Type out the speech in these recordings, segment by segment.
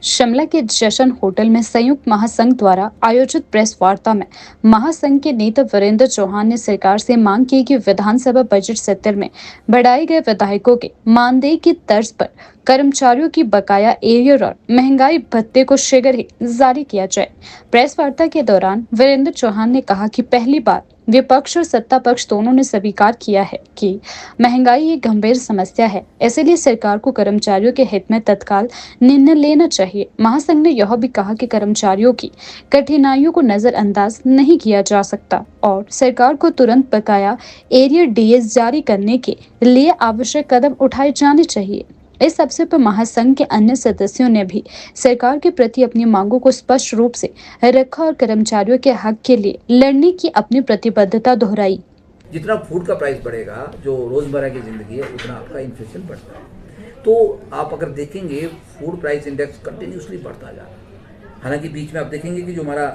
शिमला के जशन होटल में संयुक्त महासंघ द्वारा आयोजित प्रेस वार्ता में महासंघ के नेता वीरेंद्र चौहान ने सरकार से मांग की कि विधानसभा बजट सत्र में बढ़ाए गए विधायकों के मानदेय की तर्ज पर कर्मचारियों की बकाया एरियर और महंगाई भत्ते को शीघ्र ही जारी किया जाए। प्रेस वार्ता के दौरान वीरेंद्र चौहान ने कहा कि पहली बार विपक्ष और सत्ता पक्ष दोनों ने स्वीकार किया है कि महंगाई एक गंभीर समस्या है, इसलिए सरकार को कर्मचारियों के हित में तत्काल निर्णय लेना चाहिए। महासंघ ने यह भी कहा कि कर्मचारियों की कठिनाइयों को नजरअंदाज नहीं किया जा सकता और सरकार को तुरंत बकाया एरियर डीएस जारी करने के लिए आवश्यक कदम उठाए जाने चाहिए। इस अवसर पर महासंघ के अन्य सदस्यों ने भी सरकार के प्रति अपनी मांगों को स्पष्ट रूप से रखा और कर्मचारियों के हक के लिए लड़ने की अपनी प्रतिबद्धता दोहराई। जितना फूड का प्राइस बढ़ेगा, जो रोजमर्रा की जिंदगी है, उतना आपका इन्फ्लेशन बढ़ता है। तो आप अगर देखेंगे फूड प्राइस इंडेक्स कंटिन्यूसली बढ़ता जा रहा है। हालांकि बीच में आप देखेंगे कि जो हमारा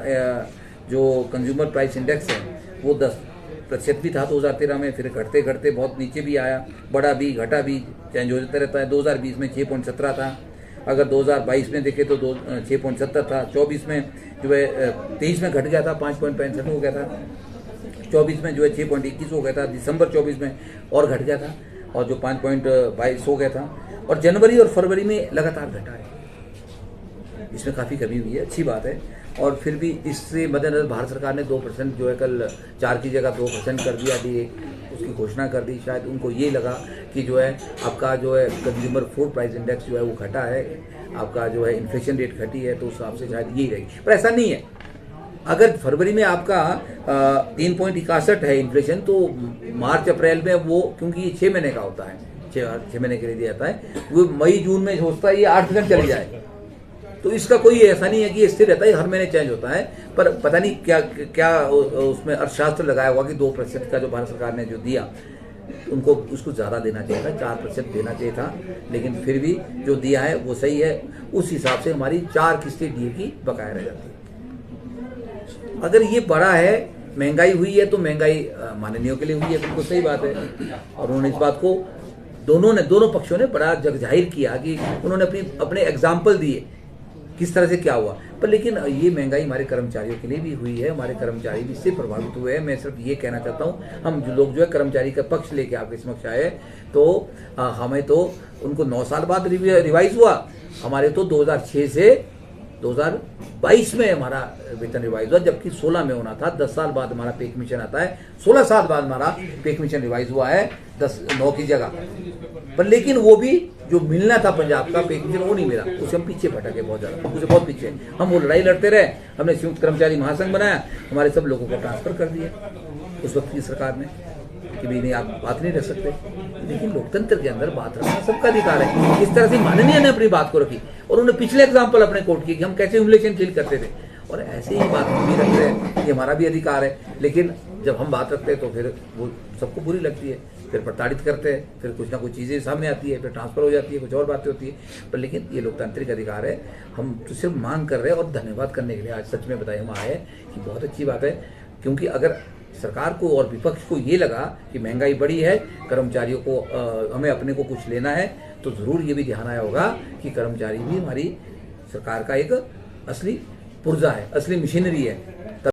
जो कंज्यूमर प्राइस इंडेक्स है वो 10% भी था 2013 में, फिर घटते घटते बहुत नीचे भी आया, बढ़ा भी घटा भी, चेंज होता रहता है। 2020 में 6.17 था, अगर 2022 में देखें तो 6.70 था, 24 में जो है 23 में घट गया था, 5.65 हो गया था, 24 में जो है 6.21 हो गया था, दिसंबर 24 में और घट गया था और जो 5.22 हो गया था, और जनवरी और फरवरी में लगातार घटा है। इसमें काफ़ी कमी हुई है, अच्छी बात है। और फिर भी इससे मद्देनजर भारत सरकार ने 2% जो है कल 4 की जगह 2% कर दिया, डी उसकी घोषणा कर दी। शायद उनको ये लगा कि जो है आपका जो है कंज्यूमर फूड प्राइस इंडेक्स जो है वो घटा है, आपका जो है इन्फ्लेशन रेट घटी है, तो उस हिसाब से शायद यही रहेगी। पर ऐसा नहीं है। अगर फरवरी में आपका 3.61 है इन्फ्लेशन, तो मार्च अप्रैल में वो, क्योंकि ये 6 महीने का होता है, 6 महीने के लिए दिया जाता है, वो मई जून में सोचता है ये 8% चली जाए। तो इसका कोई ऐसा नहीं है कि ये स्थिर रहता है, हर महीने चेंज होता है। पर पता नहीं क्या क्या उसमें अर्थशास्त्र लगाया हुआ कि 2% का जो भारत सरकार ने जो दिया, उनको उसको ज़्यादा देना चाहिए था, 4% देना चाहिए था, लेकिन फिर भी जो दिया है वो सही है। उस हिसाब से हमारी 4 किस्तें डीए की बकाया रह जाती है। अगर ये बड़ा है, महंगाई हुई है, तो महंगाई माननीयों के लिए हुई है, बिल्कुल सही बात है। और उन्होंने इस बात को दोनों पक्षों ने बड़ा जग जाहिर किया कि उन्होंने अपने एग्जाम्पल दिए किस तरह से क्या हुआ। पर लेकिन ये महंगाई हमारे कर्मचारियों के लिए भी हुई है, हमारे कर्मचारी भी इससे प्रभावित हुए हैं। मैं सिर्फ ये कहना चाहता हूँ, हम जो लोग जो है कर्मचारी का पक्ष लेके आपके समक्ष आए, तो हमें तो उनको 9 साल बाद रिवाइज हुआ। हमारे तो 2006 से 2022 में हमारा वेतन रिवाइज हुआ, जबकि 16 में होना था। 10 साल बाद हमारा पे कमीशन आता है, 16 साल बाद हमारा पे कमीशन रिवाइज हुआ है 9 की जगह पर। लेकिन वो भी जो मिलना था पंजाब का पे कमीशन, वो नहीं मिला। उससे हम पीछे भटके बहुत ज़्यादा, उससे बहुत पीछे। हम वो लड़ाई लड़ते रहे, हमने संयुक्त कर्मचारी महासंघ बनाया, हमारे सब लोगों को ट्रांसफर कर दिया उस वक्त की सरकार ने कि भाई नहीं, आप बात नहीं रख सकते। लेकिन लोकतंत्र के अंदर बात रखना सबका अधिकार है। इस तरह से माननीय ने अपनी बात को रखी और उन्होंने पिछले एग्जाम्पल अपने कोर्ट किए कि हम कैसे ह्यूमिलेशन फील करते थे, और ऐसे ही बात भी रख रहे हैं कि हमारा भी अधिकार है। लेकिन जब हम बात रखते हैं तो फिर वो सबको बुरी लगती है, फिर प्रताड़ित करते हैं, फिर कुछ ना कुछ चीज़ें सामने आती है, फिर ट्रांसफर हो जाती है, कुछ और बातें होती है। पर लेकिन ये लोकतांत्रिक अधिकार है। हम तो सिर्फ मांग कर रहे हैं और धन्यवाद करने के लिए आज सच में बताइए हम आए कि बहुत अच्छी बात है। क्योंकि अगर सरकार को और विपक्ष को ये लगा कि महंगाई बढ़ी है, कर्मचारियों को हमें अपने को कुछ लेना है, तो ज़रूर ये भी ध्यान आया होगा कि कर्मचारी भी हमारी सरकार का एक असली पुर्जा है, असली मशीनरी है।